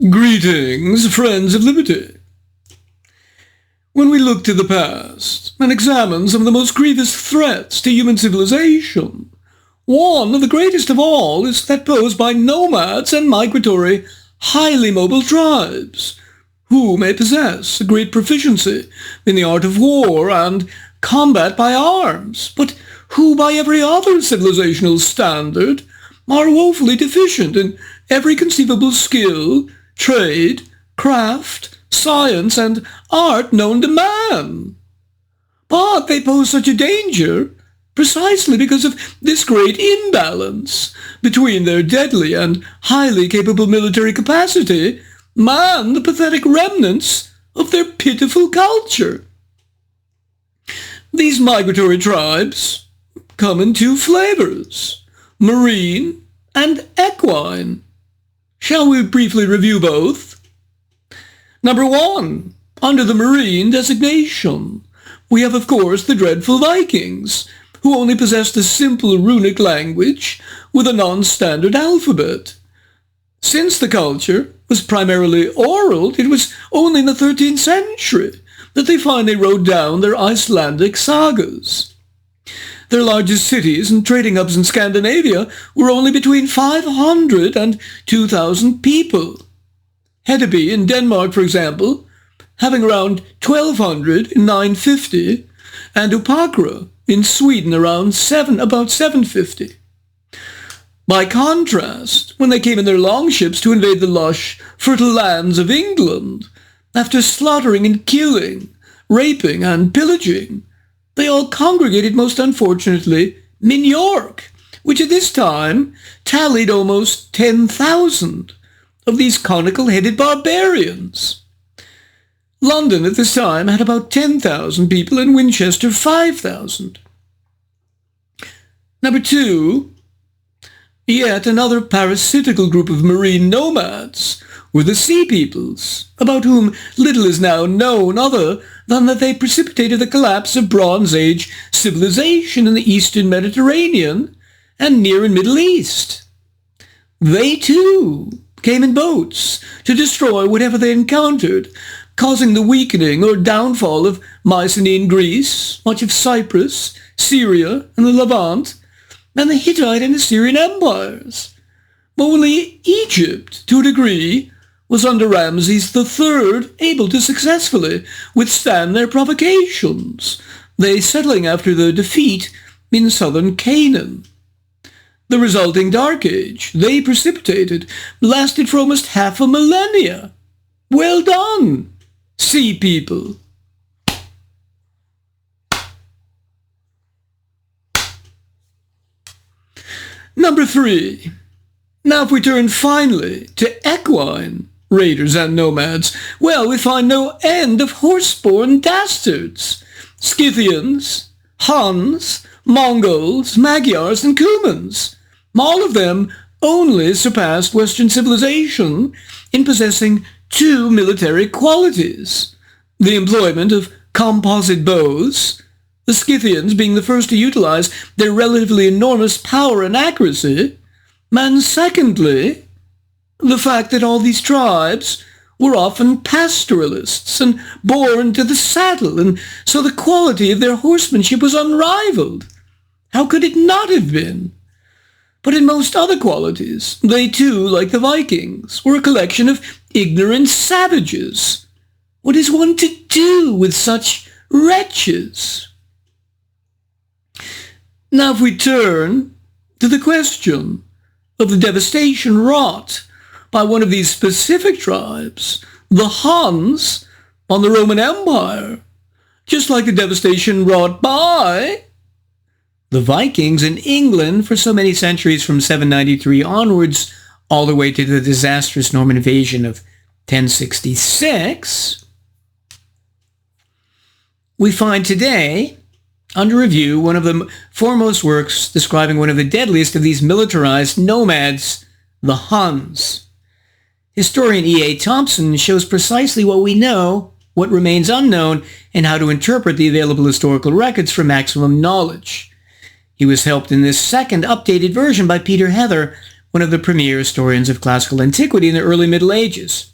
Greetings, friends of liberty. When we look to the past and examine some of the most grievous threats to human civilization, one of the greatest of all is that posed by nomads and migratory, highly mobile tribes, who may possess a great proficiency in the art of war and combat by arms, but who by every other civilizational standard are woefully deficient in every conceivable skill, trade, craft, science, and art known to man. But they pose such a danger precisely because of this great imbalance between their deadly and highly capable military capacity and the pathetic remnants of their pitiful culture. These migratory tribes come in two flavors, marine and equine. Shall we briefly review both? Number 1. Under the marine designation, we have, of course, the dreadful Vikings, who only possessed a simple runic language with a non-standard alphabet. Since the culture was primarily oral, it was only in the 13th century that they finally wrote down their Icelandic sagas. Their largest cities and trading hubs in Scandinavia were only between 500 and 2,000 people. Hedeby in Denmark, for example, having around 1,200 in 950, and Upakra in Sweden about 750. By contrast, when they came in their longships to invade the lush, fertile lands of England, after slaughtering and killing, raping and pillaging, they all congregated, most unfortunately, in York, which at this time tallied almost 10,000 of these conical-headed barbarians. London at this time had about 10,000 people and Winchester 5,000. Number 2, yet another parasitical group of marine nomads were the Sea Peoples, about whom little is now known other than that they precipitated the collapse of Bronze Age civilization in the Eastern Mediterranean and Near and Middle East. They, too, came in boats to destroy whatever they encountered, causing the weakening or downfall of Mycenaean Greece, much of Cyprus, Syria, and the Levant, and the Hittite and Assyrian empires. But only Egypt, to a degree, was under Ramses III able to successfully withstand their provocations, they settling after the defeat in southern Canaan. The resulting Dark Age they precipitated lasted for almost half a millennia. Well done, Sea People! Number 3. Now if we turn finally to equine raiders and nomads, well, we find no end of horse-born dastards. Scythians, Huns, Mongols, Magyars, and Cumans. All of them only surpassed Western civilization in possessing two military qualities: the employment of composite bows, the Scythians being the first to utilize their relatively enormous power and accuracy, and secondly, the fact that all these tribes were often pastoralists and born to the saddle, and so the quality of their horsemanship was unrivaled. How could it not have been? But in most other qualities, they too, like the Vikings, were a collection of ignorant savages. What is one to do with such wretches? Now if we turn to the question of the devastation wrought by one of these specific tribes, the Huns, on the Roman Empire, just like the devastation wrought by the Vikings in England for so many centuries from 793 onwards, all the way to the disastrous Norman invasion of 1066, we find today, under review, one of the foremost works describing one of the deadliest of these militarized nomads, the Huns. Historian E.A. Thompson shows precisely what we know, what remains unknown, and how to interpret the available historical records for maximum knowledge. He was helped in this second updated version by Peter Heather, one of the premier historians of classical antiquity in the early Middle Ages.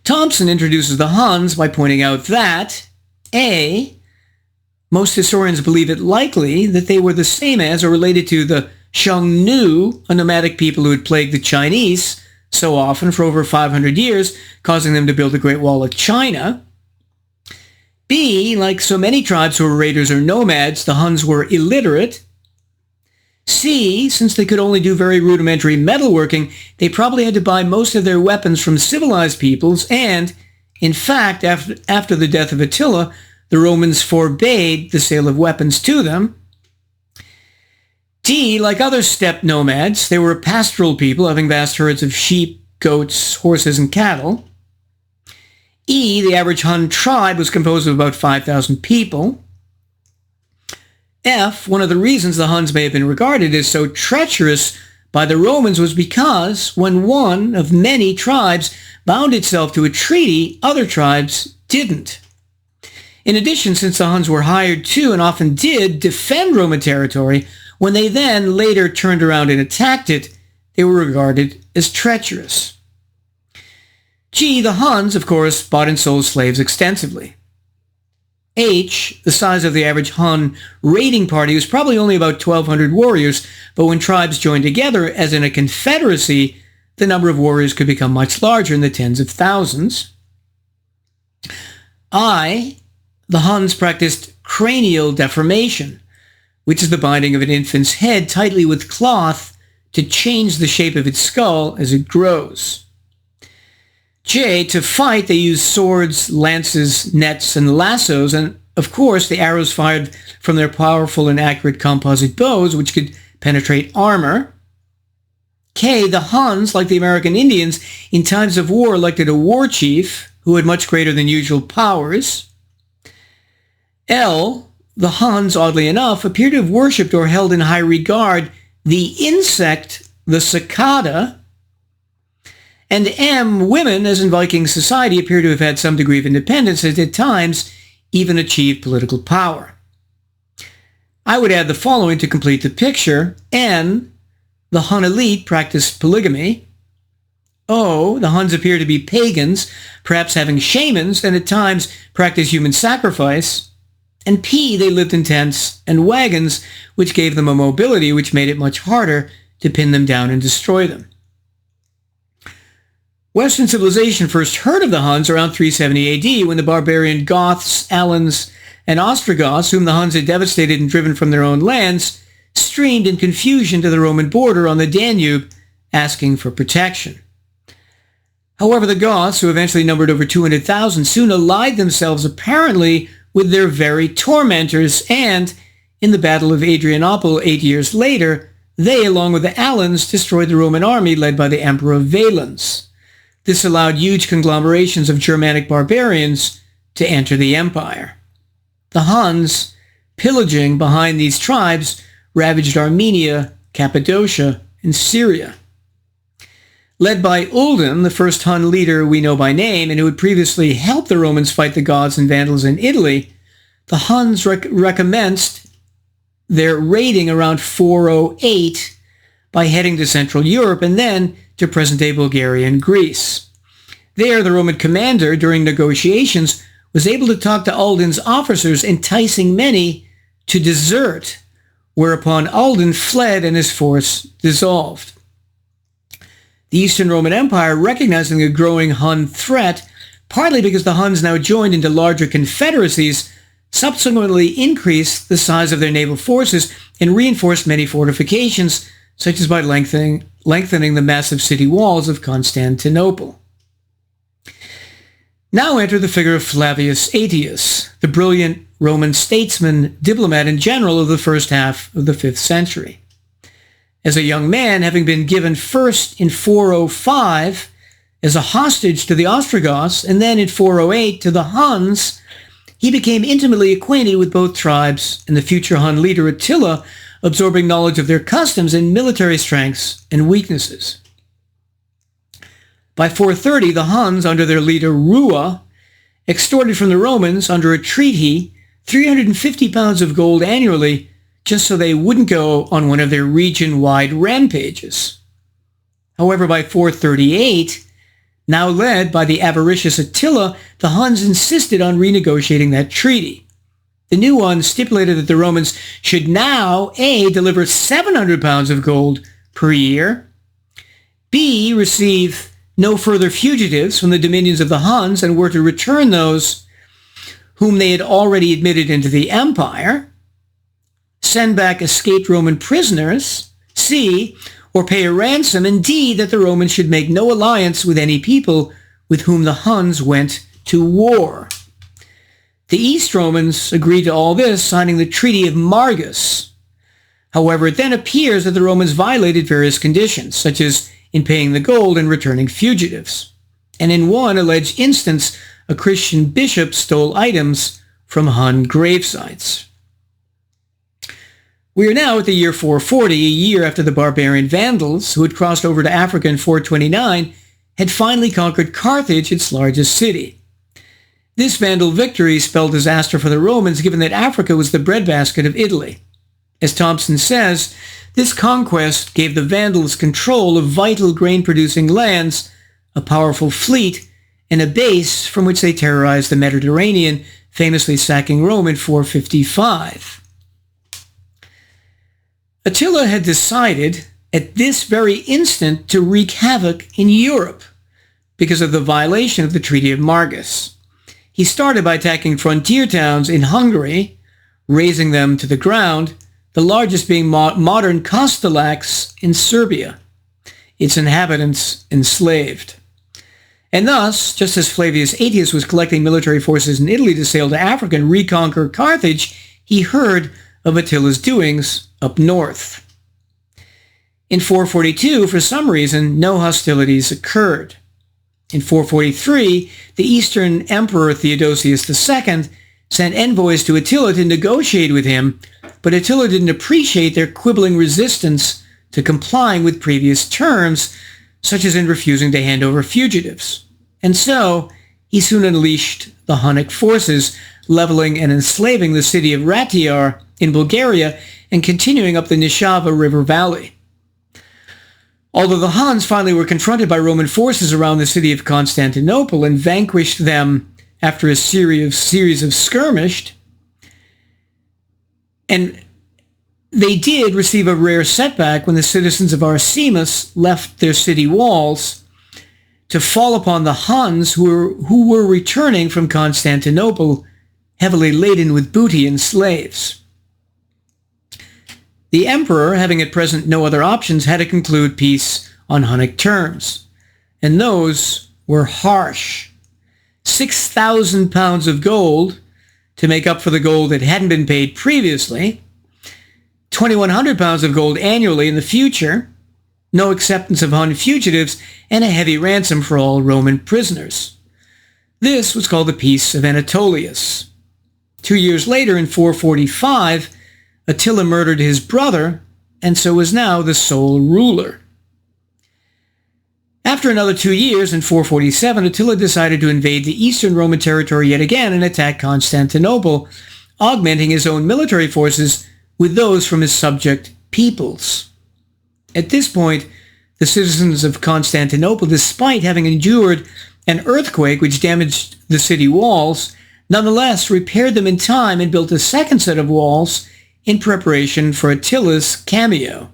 Thompson introduces the Huns by pointing out that A. Most historians believe it likely that they were the same as or related to the Xiongnu, a nomadic people who had plagued the Chinese so often for over 500 years, causing them to build the Great Wall of China. B. Like so many tribes who were raiders or nomads, the Huns were illiterate. C. Since they could only do very rudimentary metalworking, they probably had to buy most of their weapons from civilized peoples, and, in fact, after the death of Attila, the Romans forbade the sale of weapons to them. D. Like other steppe nomads, they were a pastoral people having vast herds of sheep, goats, horses, and cattle. E. The average Hun tribe was composed of about 5,000 people. F. One of the reasons the Huns may have been regarded as so treacherous by the Romans was because when one of many tribes bound itself to a treaty, other tribes didn't. In addition, since the Huns were hired to, and often did, defend Roman territory, when they then later turned around and attacked it, they were regarded as treacherous. G. The Huns, of course, bought and sold slaves extensively. H. The size of the average Hun raiding party was probably only about 1,200 warriors, but when tribes joined together, as in a confederacy, the number of warriors could become much larger in the tens of thousands. I. The Huns practiced cranial deformation, which is the binding of an infant's head tightly with cloth to change the shape of its skull as it grows. J. To fight, they used swords, lances, nets, and lassos, and, of course, the arrows fired from their powerful and accurate composite bows, which could penetrate armor. K. The Huns, like the American Indians, in times of war elected a war chief who had much greater than usual powers. L. The Huns, oddly enough, appear to have worshipped or held in high regard the insect, the cicada. And M. Women, as in Viking society, appear to have had some degree of independence and at times even achieved political power. I would add the following to complete the picture. N. The Hun elite practiced polygamy. O. The Huns appear to be pagans, perhaps having shamans, and at times practiced human sacrifice. And P. They lived in tents and wagons, which gave them a mobility which made it much harder to pin them down and destroy them. Western civilization first heard of the Huns around 370 AD when the barbarian Goths, Alans, and Ostrogoths, whom the Huns had devastated and driven from their own lands, streamed in confusion to the Roman border on the Danube, asking for protection. However, the Goths, who eventually numbered over 200,000, soon allied themselves apparently with their very tormentors, and, in the Battle of Adrianople 8 years later, they, along with the Alans, destroyed the Roman army led by the Emperor Valens. This allowed huge conglomerations of Germanic barbarians to enter the empire. The Huns, pillaging behind these tribes, ravaged Armenia, Cappadocia, and Syria. Led by Uldin, the first Hun leader we know by name and who had previously helped the Romans fight the Goths and Vandals in Italy, the Huns recommenced their raiding around 408 by heading to Central Europe and then to present-day Bulgaria and Greece. There, the Roman commander, during negotiations, was able to talk to Uldin's officers, enticing many to desert, whereupon Uldin fled and his force dissolved. The Eastern Roman Empire, recognizing the growing Hun threat, partly because the Huns now joined into larger confederacies, subsequently increased the size of their naval forces and reinforced many fortifications, such as by lengthening the massive city walls of Constantinople. Now enter the figure of Flavius Aetius, the brilliant Roman statesman, diplomat, and general of the first half of the 5th century. As a young man, having been given first in 405 as a hostage to the Ostrogoths and then in 408 to the Huns, he became intimately acquainted with both tribes and the future Hun leader Attila, absorbing knowledge of their customs and military strengths and weaknesses. By 430, the Huns, under their leader Rua, extorted from the Romans, under a treaty, 350 pounds of gold annually just so they wouldn't go on one of their region-wide rampages. However, by 438, now led by the avaricious Attila, the Huns insisted on renegotiating that treaty. The new one stipulated that the Romans should now A, deliver 700 pounds of gold per year, B, receive no further fugitives from the dominions of the Huns and were to return those whom they had already admitted into the empire, send back escaped Roman prisoners, C, or pay a ransom, and D, that the Romans should make no alliance with any people with whom the Huns went to war. The East Romans agreed to all this, signing the Treaty of Margus. However, it then appears that the Romans violated various conditions, such as in paying the gold and returning fugitives. And in one alleged instance, a Christian bishop stole items from Hun gravesites. We are now at the year 440, a year after the barbarian Vandals, who had crossed over to Africa in 429, had finally conquered Carthage, its largest city. This Vandal victory spelled disaster for the Romans, given that Africa was the breadbasket of Italy. As Thompson says, this conquest gave the Vandals control of vital grain-producing lands, a powerful fleet, and a base from which they terrorized the Mediterranean, famously sacking Rome in 455. Attila had decided at this very instant to wreak havoc in Europe because of the violation of the Treaty of Margus. He started by attacking frontier towns in Hungary, razing them to the ground, the largest being modern Kostolac in Serbia, its inhabitants enslaved. And thus, just as Flavius Aetius was collecting military forces in Italy to sail to Africa and reconquer Carthage, he heard of Attila's doings up north. In 442, for some reason, no hostilities occurred. In 443, the Eastern Emperor Theodosius II sent envoys to Attila to negotiate with him, but Attila didn't appreciate their quibbling resistance to complying with previous terms, such as in refusing to hand over fugitives. And so, he soon unleashed the Hunnic forces, leveling and enslaving the city of Ratiar in Bulgaria and continuing up the Nishava River Valley. Although the Huns finally were confronted by Roman forces around the city of Constantinople and vanquished them after a series of skirmished, and they did receive a rare setback when the citizens of Arsemus left their city walls to fall upon the Huns who were returning from Constantinople, heavily laden with booty and slaves. The emperor, having at present no other options, had to conclude peace on Hunnic terms, and those were harsh. 6,000 pounds of gold to make up for the gold that hadn't been paid previously, 2,100 pounds of gold annually in the future, no acceptance of Hun fugitives, and a heavy ransom for all Roman prisoners. This was called the Peace of Anatolius. 2 years later, in 445, Attila murdered his brother, and so was now the sole ruler. After another 2 years, in 447, Attila decided to invade the eastern Roman territory yet again and attack Constantinople, augmenting his own military forces with those from his subject peoples. At this point, the citizens of Constantinople, despite having endured an earthquake which damaged the city walls, nonetheless repaired them in time and built a second set of walls in preparation for Attila's cameo.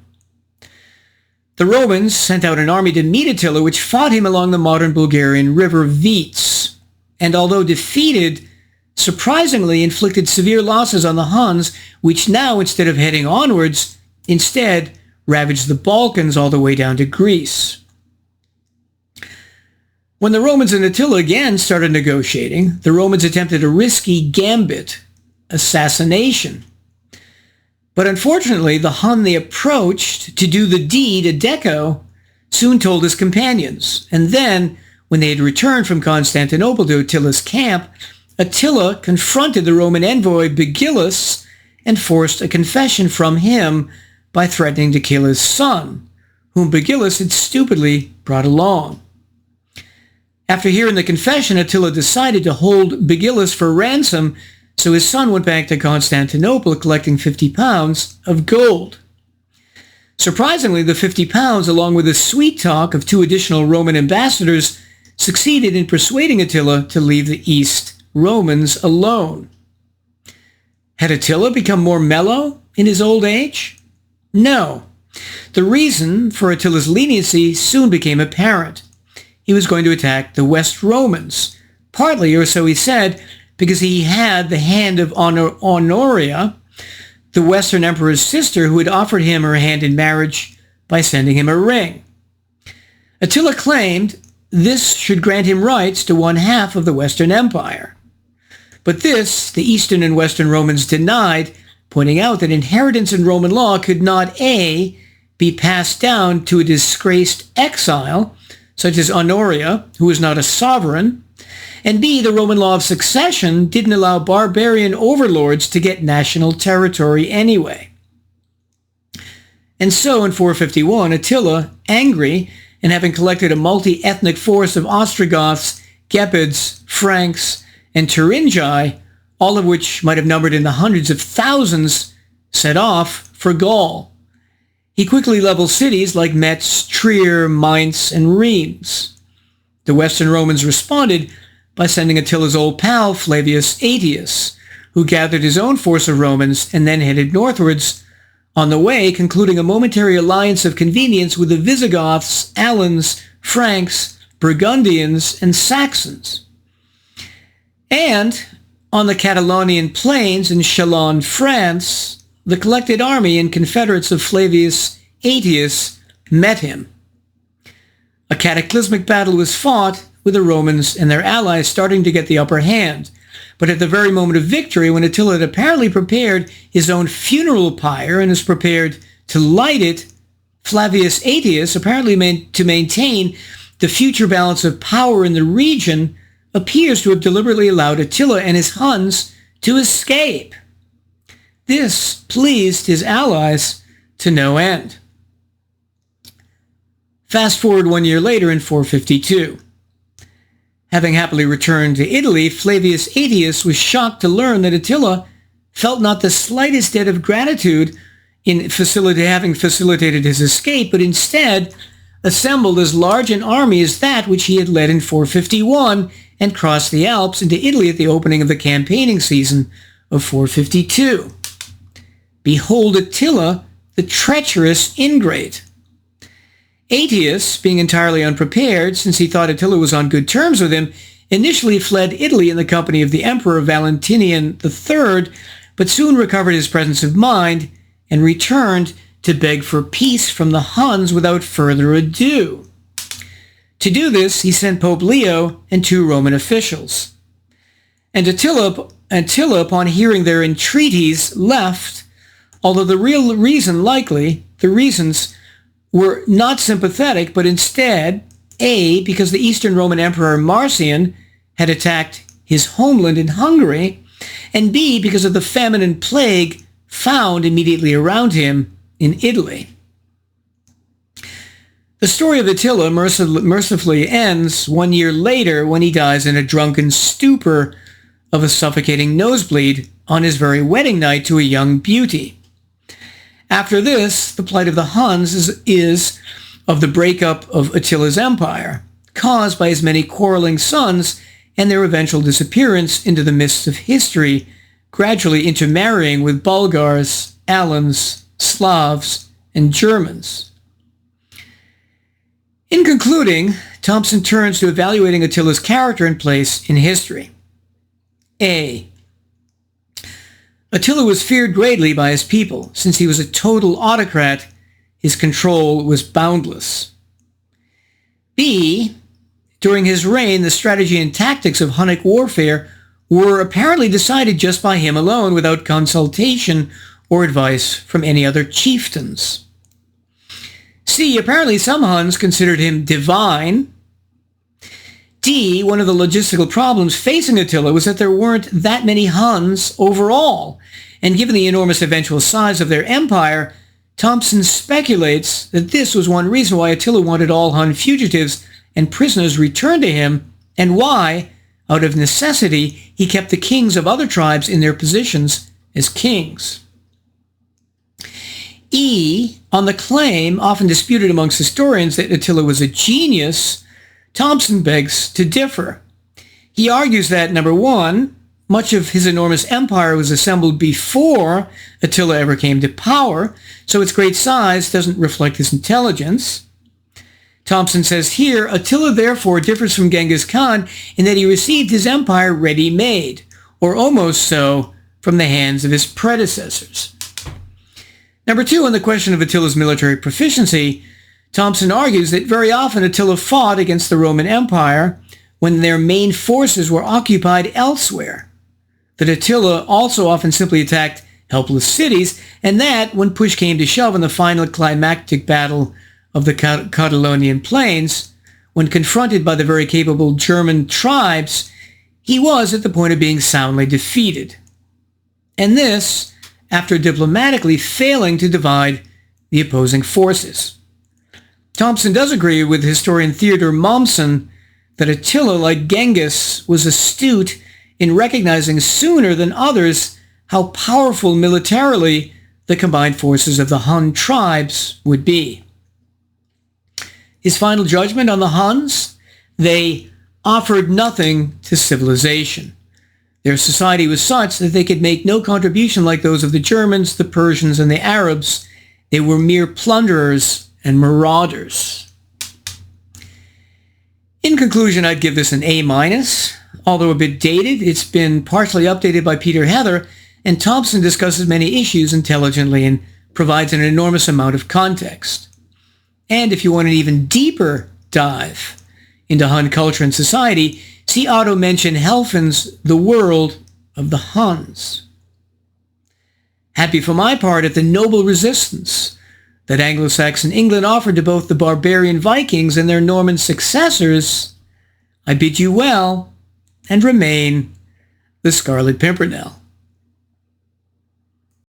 The Romans sent out an army to meet Attila, which fought him along the modern Bulgarian river Vits, and although defeated, surprisingly inflicted severe losses on the Huns, which now, instead of heading onwards, instead ravaged the Balkans all the way down to Greece. When the Romans and Attila again started negotiating, the Romans attempted a risky gambit, assassination. But unfortunately, the Hun they approached to do the deed, Adeco, soon told his companions. And then, when they had returned from Constantinople to Attila's camp, Attila confronted the Roman envoy Bigillus and forced a confession from him by threatening to kill his son, whom Bigillus had stupidly brought along. After hearing the confession, Attila decided to hold Bigillus for ransom So his son went back to Constantinople collecting 50 pounds of gold. Surprisingly, the 50 pounds, along with the sweet talk of 2 additional Roman ambassadors, succeeded in persuading Attila to leave the East Romans alone. Had Attila become more mellow in his old age? No. The reason for Attila's leniency soon became apparent. He was going to attack the West Romans, partly, or so he said, because he had the hand of Honoria, the Western emperor's sister, who had offered him her hand in marriage by sending him a ring. Attila claimed this should grant him rights to 1/2 of the Western Empire. But this, the Eastern and Western Romans denied, pointing out that inheritance in Roman law could not A, be passed down to a disgraced exile, such as Honoria, who was not a sovereign, and B, the Roman law of succession didn't allow barbarian overlords to get national territory anyway. And so in 451, Attila, angry and having collected a multi-ethnic force of Ostrogoths, Gepids, Franks, and Thuringi, all of which might have numbered in the hundreds of thousands, set off for Gaul. He quickly leveled cities like Metz, Trier, Mainz, and Reims. The Western Romans responded by sending Attila's old pal Flavius Aetius, who gathered his own force of Romans and then headed northwards, on the way concluding a momentary alliance of convenience with the Visigoths, Alans, Franks, Burgundians, and Saxons. And on the Catalonian plains in Chalon, France, the collected army and confederates of Flavius Aetius met him. A cataclysmic battle was fought, with the Romans and their allies starting to get the upper hand. But at the very moment of victory, when Attila had apparently prepared his own funeral pyre and was prepared to light it, Flavius Aetius, apparently meant to maintain the future balance of power in the region, appears to have deliberately allowed Attila and his Huns to escape. This pleased his allies to no end. Fast forward 1 year later in 452. Having happily returned to Italy, Flavius Aetius was shocked to learn that Attila felt not the slightest debt of gratitude in having facilitated his escape, but instead assembled as large an army as that which he had led in 451 and crossed the Alps into Italy at the opening of the campaigning season of 452. Behold Attila, the treacherous ingrate. Aetius, being entirely unprepared, since he thought Attila was on good terms with him, initially fled Italy in the company of the Emperor Valentinian III, but soon recovered his presence of mind and returned to beg for peace from the Huns without further ado. To do this, he sent Pope Leo and 2 Roman officials. And Attila, upon hearing their entreaties, left, although the reasons were not sympathetic, but instead, A, because the Eastern Roman Emperor Marcian had attacked his homeland in Hungary, and B, because of the famine and plague found immediately around him in Italy. The story of Attila mercifully ends 1 year later when he dies in a drunken stupor of a suffocating nosebleed on his very wedding night to a young beauty. After this, the plight of the Huns is of the breakup of Attila's empire, caused by his many quarreling sons and their eventual disappearance into the mists of history, gradually intermarrying with Bulgars, Alans, Slavs, and Germans. In concluding, Thompson turns to evaluating Attila's character and place in history. A. Attila was feared greatly by his people. Since he was a total autocrat, his control was boundless. B. During his reign, the strategy and tactics of Hunnic warfare were apparently decided just by him alone without consultation or advice from any other chieftains. C. Apparently some Huns considered him divine. D. One of the logistical problems facing Attila was that there weren't that many Huns overall, and given the enormous eventual size of their empire, Thompson speculates that this was one reason why Attila wanted all Hun fugitives and prisoners returned to him, and why, Out of necessity, he kept the kings of other tribes in their positions as kings. On the claim, often disputed amongst historians, that Attila was a genius, Thompson begs to differ. He argues that, number one, much of his enormous empire was assembled before Attila ever came to power, so its great size doesn't reflect his intelligence. Thompson says here, Attila therefore differs from Genghis Khan in that he received his empire ready-made, or almost so, from the hands of his predecessors. Number two, on the question of Attila's military proficiency, Thompson argues that very often Attila fought against the Roman Empire when their main forces were occupied elsewhere, that Attila also often simply attacked helpless cities, and that, when push came to shove in the final climactic battle of the Catalaunian plains, when confronted by the very capable German tribes, he was at the point of being soundly defeated. And this, after diplomatically failing to divide the opposing forces. Thompson does agree with historian Theodor Mommsen that Attila, like Genghis, was astute in recognizing sooner than others how powerful militarily the combined forces of the Hun tribes would be. His final judgment on the Huns? They offered nothing to civilization. Their society was such that they could make no contribution like those of the Germans, the Persians, and the Arabs. They were mere plunderers and marauders. In conclusion, I'd give this an A-. Although a bit dated, it's been partially updated by Peter Heather, and Thompson discusses many issues intelligently and provides an enormous amount of context. And if you want an even deeper dive into Hun culture and society, see Otto mention Helfen's The World of the Huns. Happy for my part at the noble resistance that Anglo-Saxon England offered to both the barbarian Vikings and their Norman successors, I bid you well and remain the Scarlet Pimpernel.